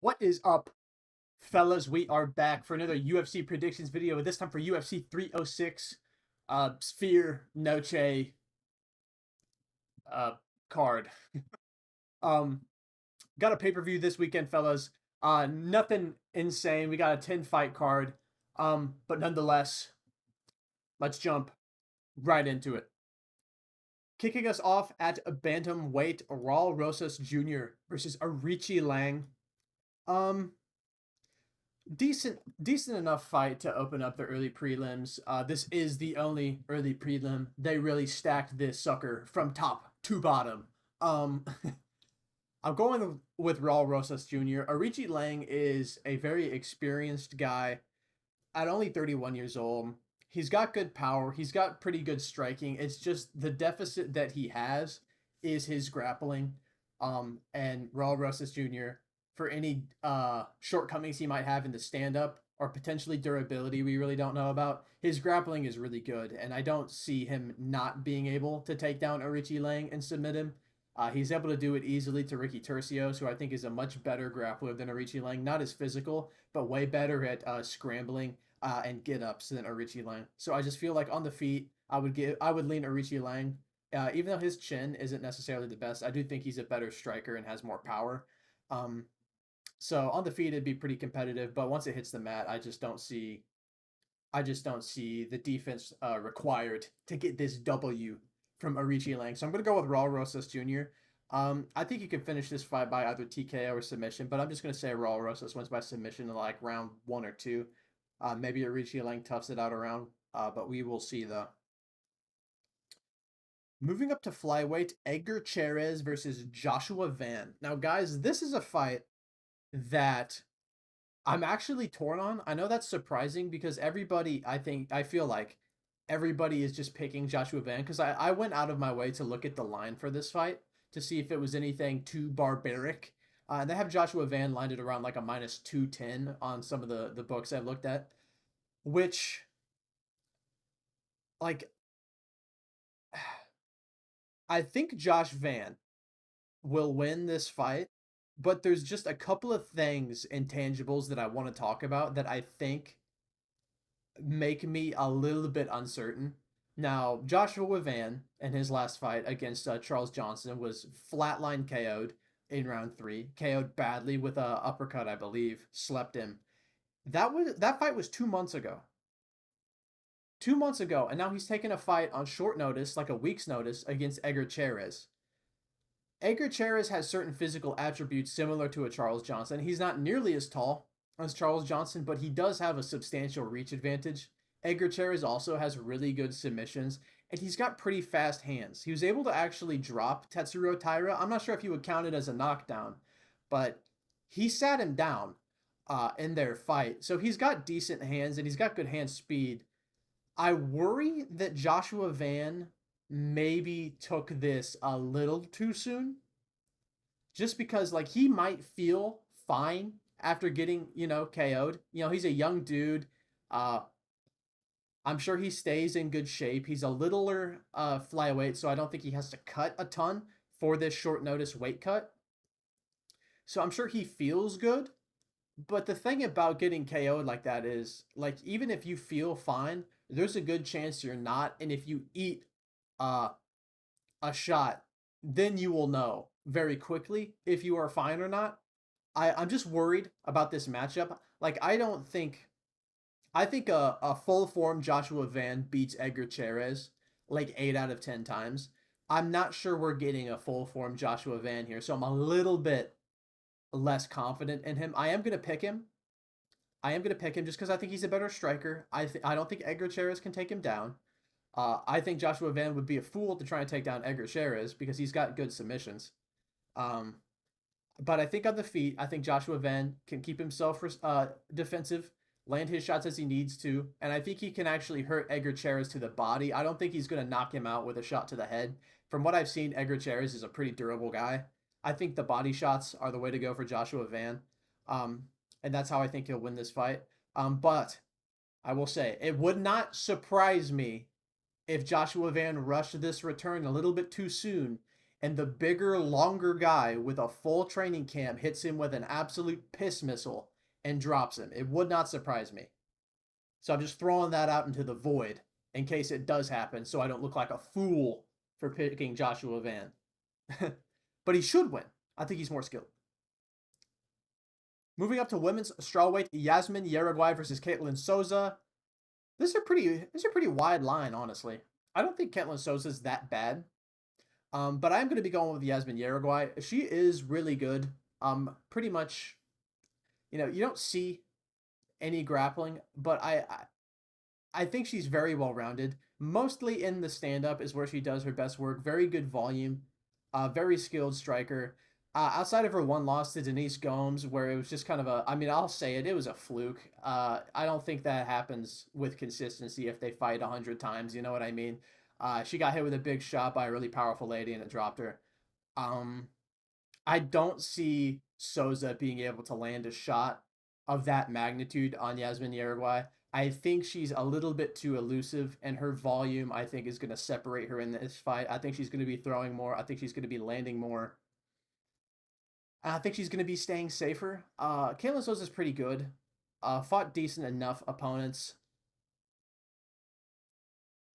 What is up, fellas? We are back for another UFC predictions video, this time for UFC 306 Sphere Noche uh card. Um got a pay-per-view this weekend, fellas. Nothing insane. We got a 10 fight card. But nonetheless, let's jump right into it. Kicking us off at bantamweight, Raul Rosas Jr. versus Arichi Lang. Um decent enough fight to open up the early prelims. This is the only early prelim. They really stacked this sucker from top to bottom. Um, I'm going with Raul Rosas Jr. Arichi Lang is a very experienced guy at only 31 years old. He's got good power. He's got pretty good striking. It's just the deficit that he has is his grappling. And Raul Rosas Jr., for any shortcomings he might have in the stand up or potentially durability we really don't know about, his grappling is really good. And I don't see him not being able to take down Arichi Lang and submit him. He's able to do it easily to Ricky Tercios, who I think is a much better grappler than Arichi Lang. Not as physical, but way better at scrambling and get ups than Arichi Lang. So I just feel like on the feet, I would lean Arichi Lang. Even though his chin isn't necessarily the best, I do think he's a better striker and has more power. Um, so on the feet, it'd be pretty competitive. But once it hits the mat, I just don't see the defense required to get this W from Arichi Lang. So I'm gonna go with Raul Rosas Jr. I think you can finish this fight by either TKO or submission, but I'm just gonna say Raul Rosas wins by submission in like round 1 or 2. Maybe Arichi Lang toughs it out around, but we will see though. Moving up to flyweight, Edgar Cherez versus Joshua Van. Now, guys, this is a fight that I'm actually torn on. I know that's surprising because I feel like everybody is just picking Joshua Van because I went out of my way to look at the line for this fight to see if it was anything too barbaric. And they have Joshua Van lined at around like a minus 210 on some of the books I've looked at, which, like, I think Josh Van will win this fight, but there's just a couple of things, intangibles that I want to talk about that I think make me a little bit uncertain. Now, Joshua Van in his last fight against Charles Johnson was flatline KO'd in round 3, KO'd badly with a uppercut, I believe, slept him. That fight was 2 months ago. 2 months ago, and now he's taking a fight on short notice, like a week's notice, against Edgar Cherez. Edgar Cherez has certain physical attributes similar to a Charles Johnson. He's not nearly as tall as Charles Johnson, but he does have a substantial reach advantage. Edgar Cherez also has really good submissions, and he's got pretty fast hands. He was able to actually drop Tetsuro Taira. I'm not sure if you would count it as a knockdown, but he sat him down in their fight. So he's got decent hands, and he's got good hand speed. I worry that Joshua Van maybe took this a little too soon. Just because like he might feel fine after getting, KO'd. He's a young dude. Uh I'm sure he stays in good shape. He's a littler flyweight, so I don't think he has to cut a ton for this short notice weight cut. So I'm sure he feels good. But the thing about getting KO'd like that is, like, even if you feel fine, there's a good chance you're not. And if you eat uh, a shot, then you will know very quickly if you are fine or not. I'm just worried about this matchup. Like, I think a full form Joshua Van beats Edgar Cherez like 8 out of 10 times. I'm not sure we're getting a full form Joshua Van here, so I'm a little bit less confident in him. I am going to pick him. I am going to pick him just because I think he's a better striker. I don't think Edgar Cherez can take him down. I think Joshua Van would be a fool to try and take down Edgar Cherez because he's got good submissions. Um, but I think on the feet, I think Joshua Van can keep himself defensive, land his shots as he needs to, and I think he can actually hurt Edgar Cherez to the body. I don't think he's going to knock him out with a shot to the head. From what I've seen, Edgar Cherez is a pretty durable guy. I think the body shots are the way to go for Joshua Van, and that's how I think he'll win this fight. But I will say, it would not surprise me if Joshua Van rushed this return a little bit too soon and the bigger, longer guy with a full training camp hits him with an absolute piss missile and drops him. It would not surprise me. So I'm just throwing that out into the void in case it does happen, so I don't look like a fool for picking Joshua Van. But he should win. I think he's more skilled. Moving up to women's strawweight, Yasmin Yereguay versus Caitlin Souza. This is a pretty wide line, honestly. I don't think Caitlin Souza is that bad. But I'm going to be going with Yasmin Yereguay. She is really good. Pretty much, you don't see any grappling, but I think she's very well rounded. Mostly in the stand up is where she does her best work. Very good volume, very skilled striker. Outside of her one loss to Denise Gomes, where it was just kind of I mean, I'll say it was a fluke. I don't think that happens with consistency if they fight 100 times. You know what I mean? She got hit with a big shot by a really powerful lady and it dropped her. Um, I don't see Souza being able to land a shot of that magnitude on Yasmin Yereguay. I think she's a little bit too elusive, and her volume, I think, is going to separate her in this fight. I think she's going to be throwing more. I think she's going to be landing more. I think she's going to be staying safer. Caitlin Souza is pretty good. Fought decent enough opponents,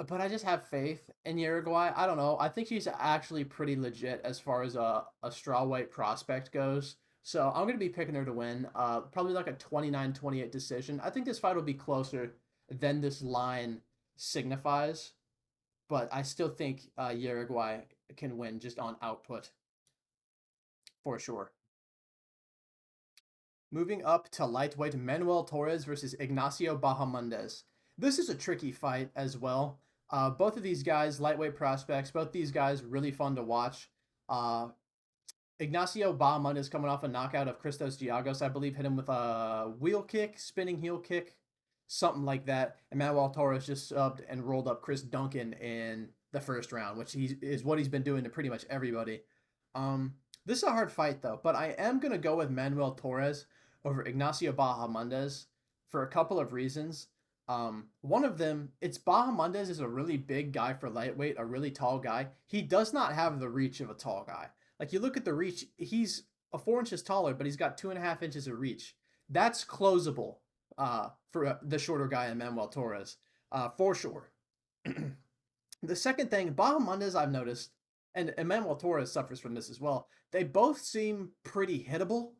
but I just have faith in Uruguay. I don't know. I think she's actually pretty legit as far as a strawweight prospect goes. So I'm going to be picking her to win. Probably like a 29-28 decision. I think this fight will be closer than this line signifies, but I still think Uruguay can win just on output for sure. Moving up to lightweight, Manuel Torres versus Ignacio Bahamondes. This is a tricky fight as well. Both of these guys, lightweight prospects, both these guys really fun to watch. Uh, Ignacio Bahamondes coming off a knockout of Christos Giagos, I believe, hit him with a wheel kick, spinning heel kick, something like that. And Manuel Torres just subbed and rolled up Chris Duncan in the first round, which is what he's been doing to pretty much everybody. This is a hard fight though, but I am gonna go with Manuel Torres over Ignacio Bahamondes for a couple of reasons. One of them, it's Bahamondes is a really big guy for lightweight, a really tall guy. He does not have the reach of a tall guy. Like you look at the reach, he's a 4 inches taller, but he's got 2.5 inches of reach. That's closable for the shorter guy in Manuel Torres, for sure. The second thing, Bahamondes, I've noticed, and Manuel Torres suffers from this as well. They both seem pretty hittable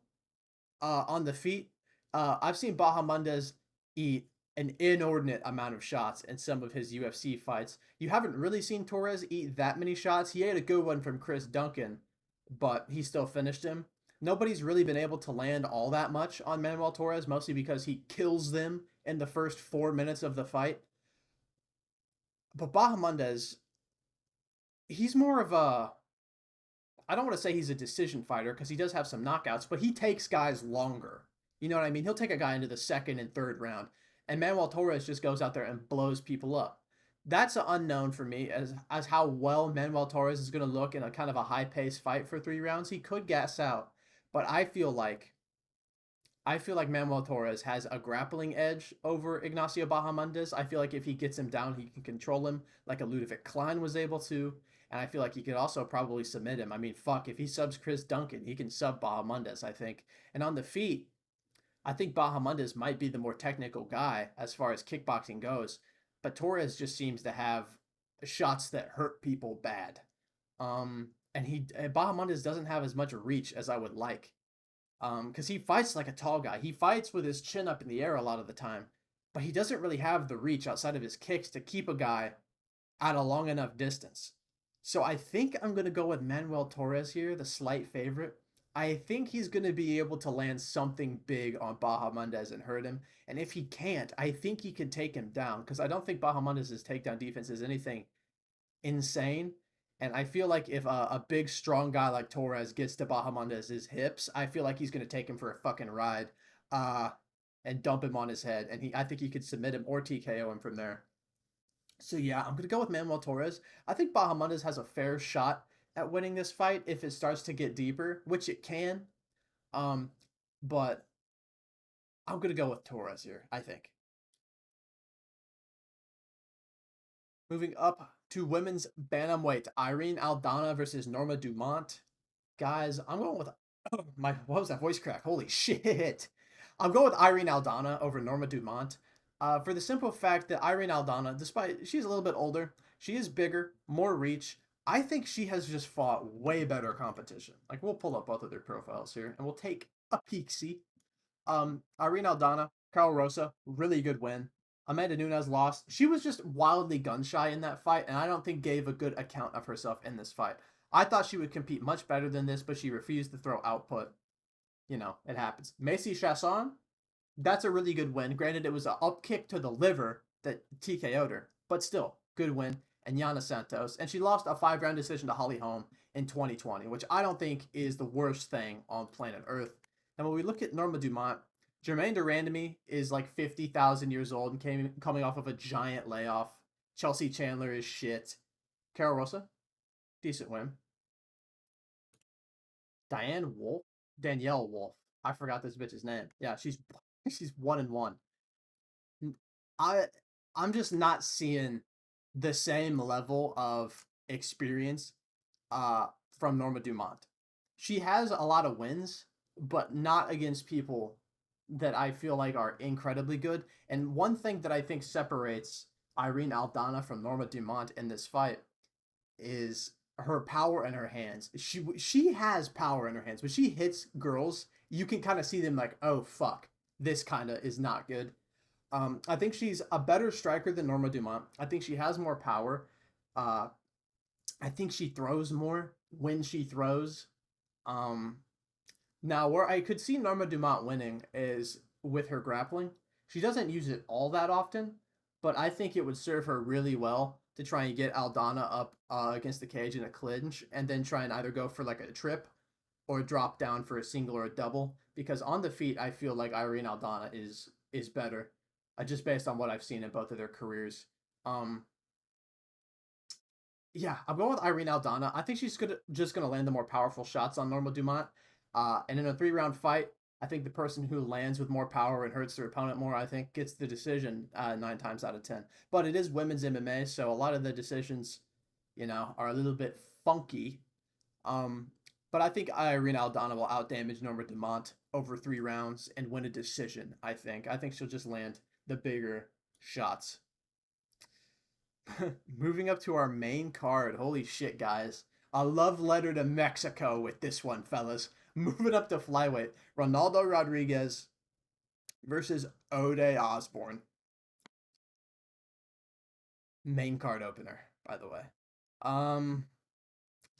on the feet. I've seen Bahamondes eat an inordinate amount of shots in some of his UFC fights. You haven't really seen Torres eat that many shots. He had a good one from Chris Duncan, but he still finished him. Nobody's really been able to land all that much on Manuel Torres, mostly because he kills them in the first 4 minutes of the fight. But Bahamondes, he's more of a, I don't want to say he's a decision fighter because he does have some knockouts, but he takes guys longer. You know what I mean? He'll take a guy into the second and third round, and Manuel Torres just goes out there and blows people up. That's an unknown for me as how well Manuel Torres is going to look in a kind of a high paced fight for 3 rounds. He could gas out, but I feel like Manuel Torres has a grappling edge over Ignacio Bahamondes. I feel like if he gets him down, he can control him like a Ludovic Klein was able to. And I feel like he could also probably submit him. I mean, fuck, if he subs Chris Duncan, he can sub Bahamondes, I think. And on the feet, I think Bahamondes might be the more technical guy as far as kickboxing goes. But Torres just seems to have shots that hurt people bad. And Bahamondes doesn't have as much reach as I would like. Because he fights like a tall guy. He fights with his chin up in the air a lot of the time, but he doesn't really have the reach outside of his kicks to keep a guy at a long enough distance. So I think I'm going to go with Manuel Torres here, the slight favorite. I think he's going to be able to land something big on Bahamondes and hurt him. And if he can't, I think he can take him down because I don't think Bahamondes' takedown defense is anything insane. And I feel like if a big, strong guy like Torres gets to Bahamondes' hips, I feel like he's going to take him for a fucking ride and dump him on his head. And I think he could submit him or TKO him from there. So yeah, I'm going to go with Manuel Torres. I think Bahamondes has a fair shot at winning this fight if it starts to get deeper, which it can. Um, but I'm going to go with Torres here, I think. Moving up To women's bantamweight, Irene Aldana versus Norma Dumont. Guys, I'm going with what was that voice crack? Holy shit! I'm going with Irene Aldana over Norma Dumont, for the simple fact that Irene Aldana, despite she's a little bit older, she is bigger, more reach. I think she has just fought way better competition. Like we'll pull up both of their profiles here and we'll take a peek see. Irene Aldana, Carl Rosa, really good win. Amanda Nunes lost. She was just wildly gun shy in that fight, and I don't think gave a good account of herself in this fight. I thought she would compete much better than this, but she refused to throw output. You know, it happens. Macy Chasson, that's a really good win. Granted, it was an up kick to the liver that TKO'd her, but still, good win. And Yana Santos, and she lost a 5-round decision to Holly Holm in 2020, which I don't think is the worst thing on planet Earth. And when we look at Norma Dumont, Jermaine Durandamy is like 50,000 years old and coming off of a giant layoff. Chelsea Chandler is shit. Carol Rosa, decent win. Danielle Wolf. I forgot this bitch's name. Yeah, she's 1-1. I I'm just not seeing the same level of experience uh from Norma Dumont. She has a lot of wins, but not against people that I feel like are incredibly good. And one thing that I think separates Irene Aldana from Norma Dumont in this fight is her power in her hands. She has power in her hands. When she hits girls, you can kind of see them like, oh fuck, this kind of is not good. I think she's a better striker than Norma Dumont. I think she has more power. Uh, I think she throws more when she throws. Um, Now, where I could see Norma Dumont winning is with her grappling. She doesn't use it all that often, but I think it would serve her really well to try and get Aldana up against the cage in a clinch and then try and either go for like a trip or drop down for a single or a double. Because on the feet, I feel like Irene Aldana is better, just based on what I've seen in both of their careers. Um, yeah, I'm going with Irene Aldana. I think she's just gonna land the more powerful shots on Norma Dumont. And in a 3-round fight, I think the person who lands with more power and hurts their opponent more, I think, gets the decision 9 times out of 10. But it is women's MMA, so a lot of the decisions, are a little bit funky. Um, but I think Irene Aldana will outdamage Norma Dumont over 3 rounds and win a decision. I think she'll just land the bigger shots. Moving up to our main card. Holy shit, guys. A love letter to Mexico with this one, fellas. Moving up to flyweight. Ronaldo Rodriguez versus Ode Osborne. Main card opener, by the way. I'm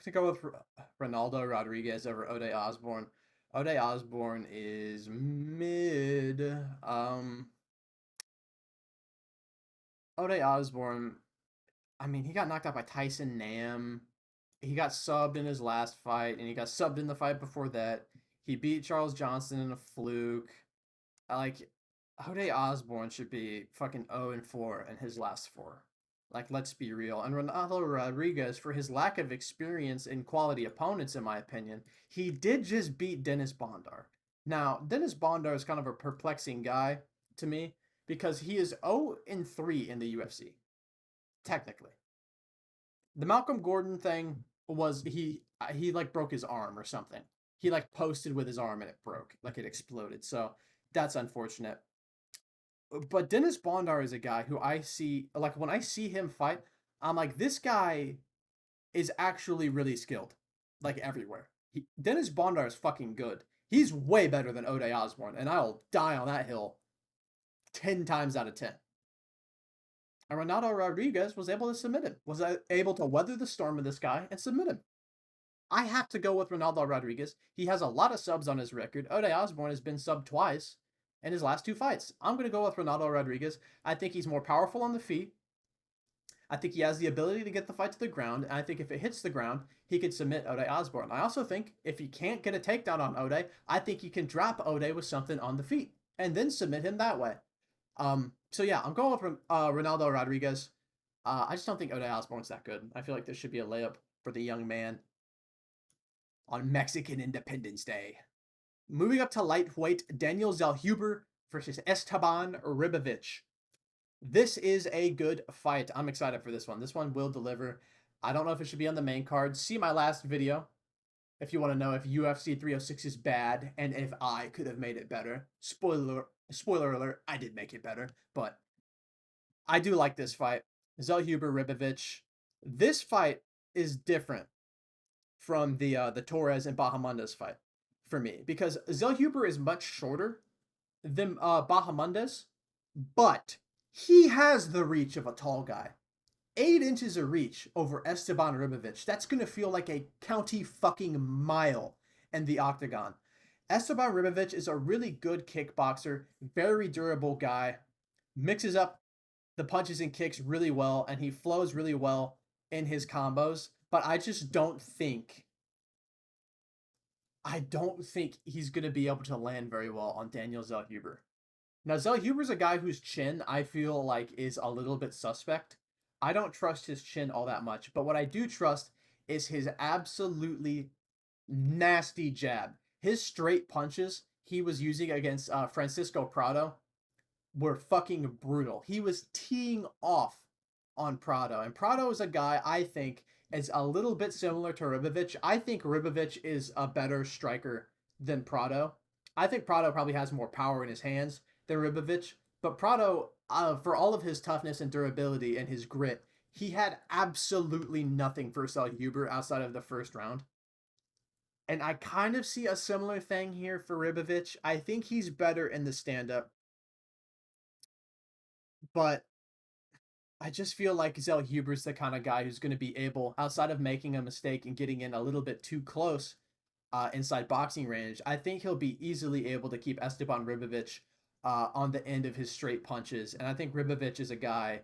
gonna go with Ronaldo Rodriguez over Ode Osborne. Ode Osborne is mid. Ode Osborne, I mean, he got knocked out by Tyson Nam. He got subbed in his last fight, and he got subbed in the fight before that. He beat Charles Johnson in a fluke. Like, Ode Osborne should be fucking 0-4 in his last 4. Like, let's be real. And Ronaldo Rodriguez, for his lack of experience in quality opponents, in my opinion, he did just beat Dennis Bondar. Now, Dennis Bondar is kind of a perplexing guy to me because he is 0-3 in the UFC, technically. The Malcolm Gordon thing was he like broke his arm or something. He like posted with his arm and it broke, like it exploded. So that's unfortunate. But Dennis Bondar is a guy who I see, like when I see him fight, I'm like, this guy is actually really skilled, like everywhere. Dennis Bondar is fucking good. He's way better than Ode Osborne, and I'll die on that hill 10 times out of 10. And Ronaldo Rodriguez was able to submit him, was able to weather the storm of this guy and submit him. I have to go with Ronaldo Rodriguez. He has a lot of subs on his record. Ode Osborne has been subbed twice in his last 2 fights. I'm going to go with Ronaldo Rodriguez. I think he's more powerful on the feet. I think he has the ability to get the fight to the ground, and I think if it hits the ground, he could submit Ode Osborne. I also think if he can't get a takedown on Ode, I think he can drop Ode with something on the feet and then submit him that way. So yeah, I'm going with Ronaldo Rodriguez. I just don't think Ode Osborne's that good. I feel like this should be a layup for the young man on Mexican Independence Day. Moving up to lightweight, Daniel Zellhuber versus Esteban Ribovic. This is a good fight. I'm excited for this one. This one will deliver. I don't know if it should be on the main card. See my last video if you want to know if UFC 306 is bad and if I could have made it better. Spoiler alert, I did make it better, but I do like this fight. Zellhuber Ribovic. This fight is different from the Torres and Bahamondes fight for me because Zellhuber is much shorter than Bahamondes, but he has the reach of a tall guy. 8 inches of reach over Esteban Ribovic. That's going to feel like a county fucking mile in the octagon. Esteban Ribovic is a really good kickboxer, very durable guy, mixes up the punches and kicks really well, and he flows really well in his combos. But I don't think he's going to be able to land very well on Daniel Zellhuber. Now, Zellhuber's a guy whose chin I feel like is a little bit suspect. I don't trust his chin all that much, but what I do trust is his absolutely nasty jab. His straight punches he was using against Francisco Prado were fucking brutal. He was teeing off on Prado, and Prado is a guy I think is a little bit similar to Ribovic. I think Ribovic is a better striker than Prado. I think Prado probably has more power in his hands than Ribovic, but Prado, for all of his toughness and durability and his grit, he had absolutely nothing for Zellhuber outside of the first round. And I kind of see a similar thing here for Ribovic. I think he's better in the stand-up, but I just feel like Zellhuber's the kind of guy who's going to be able, outside of making a mistake and getting in a little bit too close inside boxing range, I think he'll be easily able to keep Esteban Ribovic on the end of his straight punches. And I think Ribovic is a guy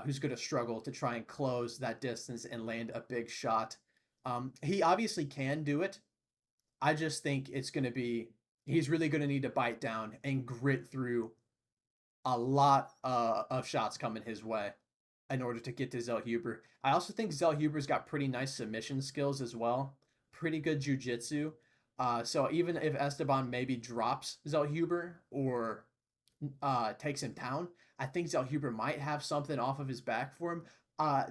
who's going to struggle to try and close that distance and land a big shot. He obviously can do it. I just think he's really going to need to bite down and grit through a lot of shots coming his way in order to get to Zellhuber. I also think Zellhuber's got pretty nice submission skills as well. Pretty good jiu-jitsu. So even if Esteban maybe drops Zellhuber or takes him down, I think Zellhuber might have something off of his back for him.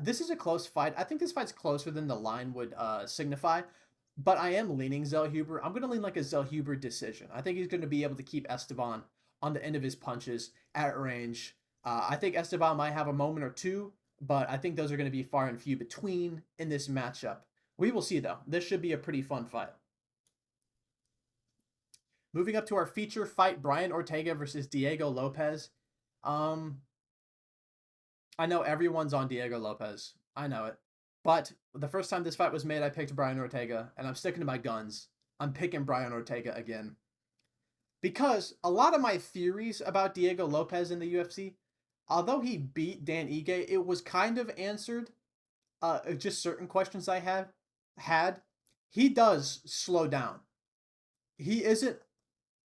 This is a close fight. I think this fight's closer than the line would signify, but I am leaning Zellhuber. I'm going to lean like a Zellhuber decision. I think he's going to be able to keep Esteban on the end of his punches at range. I think Esteban might have a moment or two, but I think those are going to be far and few between in this matchup. We will see, though. This should be a pretty fun fight. Moving up to our feature fight, Brian Ortega versus Diego Lopez. I know everyone's on Diego Lopez. I know it. But the first time this fight was made, I picked Brian Ortega, and I'm sticking to my guns. I'm picking Brian Ortega again. Because a lot of my theories about Diego Lopez in the UFC, although he beat Dan Ige, it was kind of answered. Just certain questions I have had. He does slow down. He isn't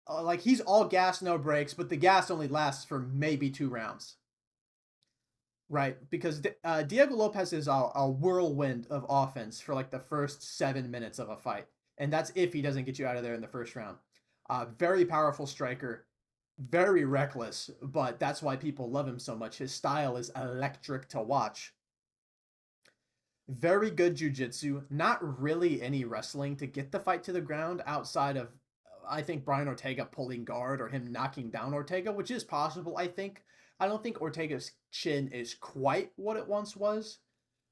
like he's all gas, no brakes, but the gas only lasts for maybe 2 rounds. Right, because Diego Lopez is a whirlwind of offense for like the first 7 minutes of a fight, and that's if he doesn't get you out of there in the first round. Very powerful striker, very reckless, but that's why people love him so much. His style is electric to watch. Very good jiu-jitsu, not really any wrestling to get the fight to the ground outside of, I think, Brian Ortega pulling guard or him knocking down Ortega, which is possible, I think. I don't think Ortega's chin is quite what it once was,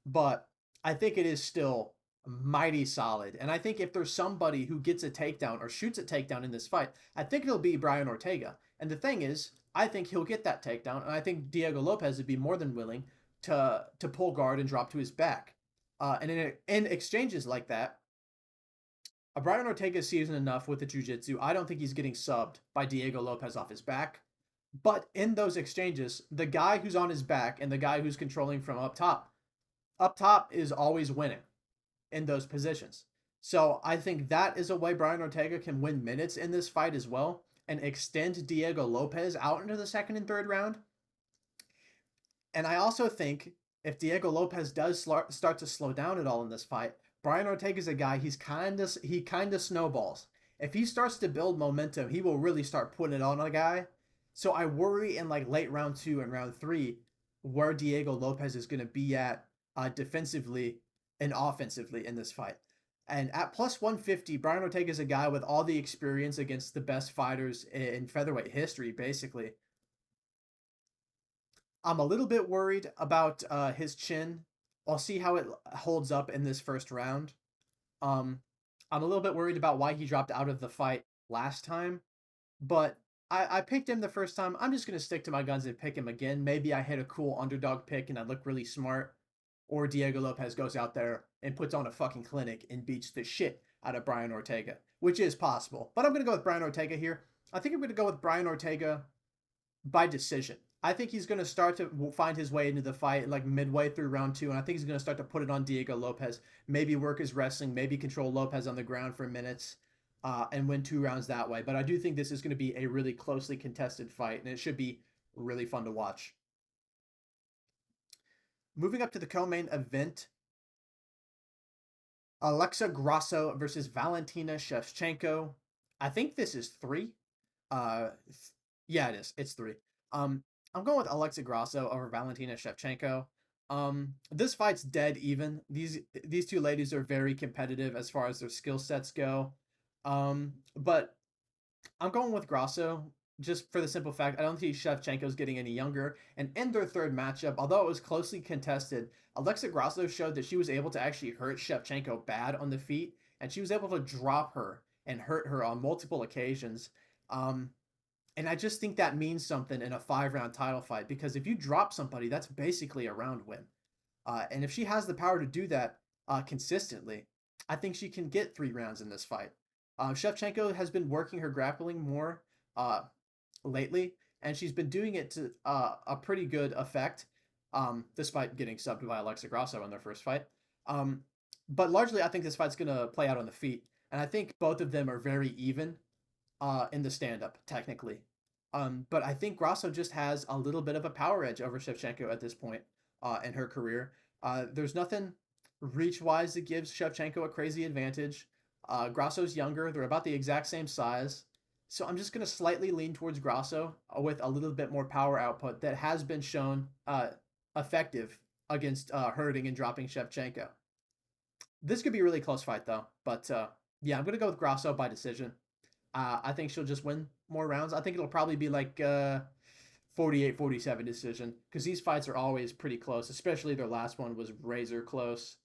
but I think it is still mighty solid. And I think if there's somebody who gets a takedown or shoots a takedown in this fight, I think it'll be Brian Ortega. And the thing is, I think he'll get that takedown, and I think Diego Lopez would be more than willing to pull guard and drop to his back. And in exchanges like that, Brian Ortega is seasoned enough with the jiu-jitsu. I don't think he's getting subbed by Diego Lopez off his back. But in those exchanges, the guy who's on his back and the guy who's controlling from up top is always winning in those positions. So I think that is a way Brian Ortega can win minutes in this fight as well and extend Diego Lopez out into the second and third round. And I also think if Diego Lopez does start to slow down at all in this fight, Brian Ortega's a guy, he kind of snowballs. If he starts to build momentum, he will really start putting it on a guy. So I worry in like late round 2 and round 3 where Diego Lopez is going to be at defensively and offensively in this fight. And at plus 150, Brian Ortega is a guy with all the experience against the best fighters in featherweight history, basically. I'm a little bit worried about his chin. I'll see how it holds up in this first round. Um, I'm a little bit worried about why he dropped out of the fight last time, but I picked him the first time. I'm just going to stick to my guns and pick him again. Maybe I hit a cool underdog pick and I look really smart, or Diego Lopez goes out there and puts on a fucking clinic and beats the shit out of Brian Ortega, which is possible. But I'm going to go with Brian Ortega here. I think I'm going to go with Brian Ortega by decision. I think he's going to start to find his way into the fight like midway through round 2, and I think he's going to start to put it on Diego Lopez. Maybe work his wrestling, maybe control Lopez on the ground for minutes, and win 2 rounds that way. But I do think this is going to be a really closely contested fight, and it should be really fun to watch. Moving up to the co-main event, Alexa Grasso versus Valentina Shevchenko. I think this is 3. Uh, yeah, it is. It's 3. Um, I'm going with Alexa Grasso over Valentina Shevchenko. This fight's dead even. These two ladies are very competitive as far as their skill sets go. But I'm going with Grasso just for the simple fact I don't think Shevchenko's getting any younger. And in their third matchup, although it was closely contested, Alexa Grasso showed that she was able to actually hurt Shevchenko bad on the feet, and she was able to drop her and hurt her on multiple occasions. Um, and I just think that means something in a 5-round title fight because if you drop somebody, that's basically a round win. And if she has the power to do that consistently, I think she can get 3 rounds in this fight. Shevchenko has been working her grappling more uh, lately, and she's been doing it to a pretty good effect, despite getting subbed by Alexa Grasso in their first fight. But largely, I think this fight's going to play out on the feet, and I think both of them are very even in the stand-up, technically. But I think Grasso just has a little bit of a power edge over Shevchenko at this point in her career. There's nothing reach-wise that gives Shevchenko a crazy advantage. Grasso's younger. They're about the exact same size. So I'm just going to slightly lean towards Grasso with a little bit more power output that has been shown effective against hurting and dropping Shevchenko. This could be a really close fight, though. But yeah, I'm going to go with Grasso by decision. I think she'll just win more rounds. I think it'll probably be like 48-47 decision because these fights are always pretty close, especially their last one was razor close.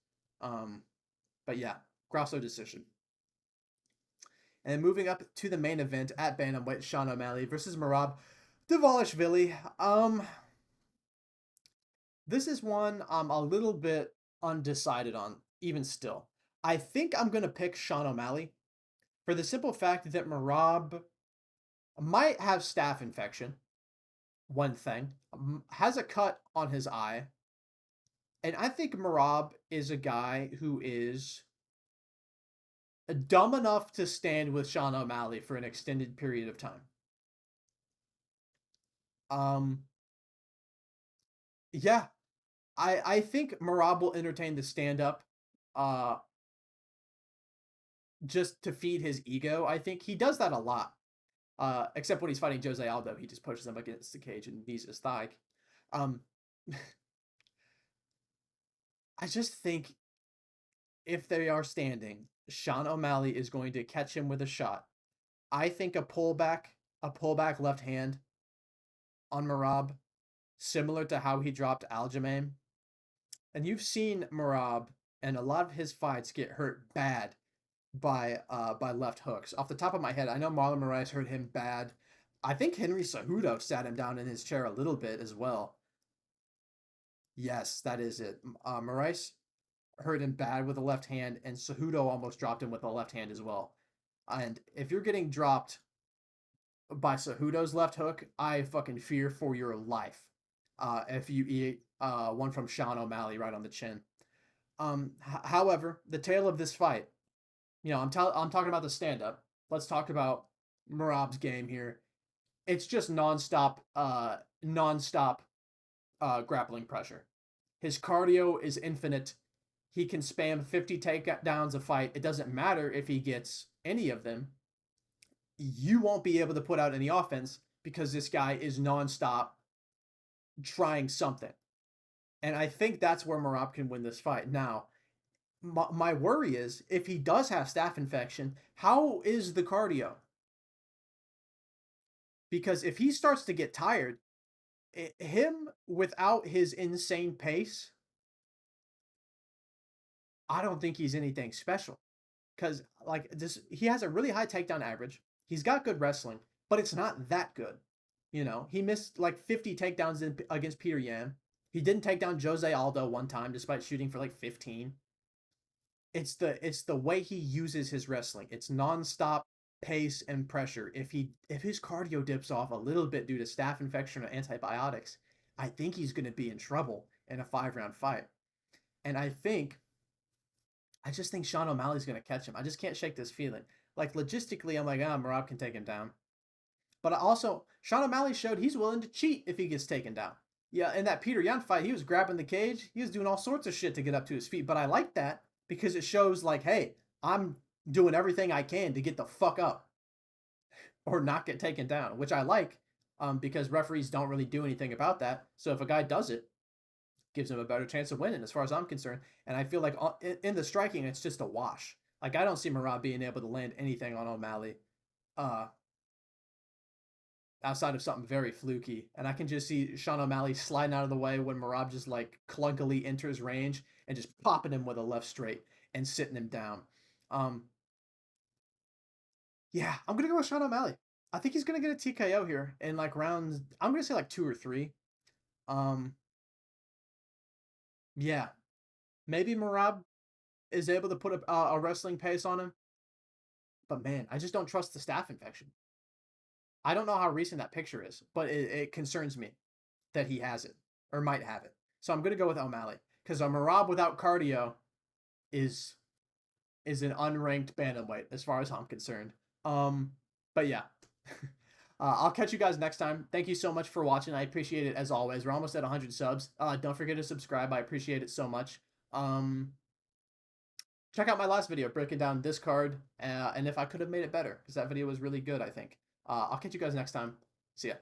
But yeah, Grasso decision. And moving up to the main event at bantamweight, Sean O'Malley versus Merab Dvalishvili. This is one I'm a little bit undecided on, even still. I think I'm going to pick Sean O'Malley for the simple fact that Merab might have staph infection, one thing, has a cut on his eye, and I think Merab is a guy who is dumb enough to stand with Sean O'Malley for an extended period of time. Yeah, I think Merab will entertain the stand-up just to feed his ego. I think he does that a lot. Except when he's fighting Jose Aldo, he just pushes him against the cage and knees his thigh. Um, I just think if they are standing, Sean O'Malley is going to catch him with a shot. I think a pullback left hand on Merab, similar to how he dropped Aljamain. And you've seen Merab and a lot of his fights get hurt bad by left hooks. Off the top of my head, I know Marlon Moraes hurt him bad. I think Henry Cejudo sat him down in his chair a little bit as well. Yes, that is it. Moraes hurt him bad with the left hand, and Cejudo almost dropped him with the left hand as well. And if you're getting dropped by Cejudo's left hook, I fucking fear for your life if you eat one from Sean O'Malley right on the chin. However, the tale of this fight, I'm talking about the stand-up. Let's talk about Merab's game here. It's just nonstop grappling pressure. His cardio is infinite. He can spam 50 takedowns a fight. It doesn't matter if he gets any of them. You won't be able to put out any offense because this guy is nonstop trying something. And I think that's where Merab can win this fight. Now, my worry is if he does have staph infection, how is the cardio? Because if he starts to get tired, him without his insane pace, I don't think he's anything special. Because like this, he has a really high takedown average. He's got good wrestling, but it's not that good. You know, he missed like 50 takedowns against Peter Yan. He didn't take down Jose Aldo one time, despite shooting for like 15. It's the way he uses his wrestling. It's nonstop pace and pressure. If his cardio dips off a little bit due to staph infection or antibiotics, I think he's going to be in trouble in a 5-round fight. And I just think Sean O'Malley's going to catch him. I just can't shake this feeling. Like logistically, I'm like, Merab can take him down. But also, Sean O'Malley showed he's willing to cheat if he gets taken down. Yeah, in that Peter Yan fight, he was grabbing the cage. He was doing all sorts of shit to get up to his feet. But I like that because it shows like, hey, I'm doing everything I can to get the fuck up or not get taken down, which I like because referees don't really do anything about that. So if a guy does it, gives him a better chance of winning as far as I'm concerned. And I feel like in the striking, it's just a wash. Like I don't see Merab being able to land anything on O'Malley outside of something very fluky. And I can just see Sean O'Malley sliding out of the way when Merab just like clunkily enters range and just popping him with a left straight and sitting him down. Yeah, I'm gonna go with Sean O'Malley. I think he's gonna get a TKO here in like rounds. I'm gonna say like 2 or 3. Um, yeah, maybe Merab is able to put a wrestling pace on him, but man, I just don't trust the staph infection. I don't know how recent that picture is, but it concerns me that he has it or might have it. So I'm gonna go with O'Malley because a Merab without cardio is an unranked bantamweight as far as I'm concerned. But yeah. I'll catch you guys next time. Thank you so much for watching. I appreciate it as always. We're almost at 100 subs. Don't forget to subscribe. I appreciate it so much. Check out my last video breaking down this card and if I could have made it better because that video was really good, I think. I'll catch you guys next time. See ya.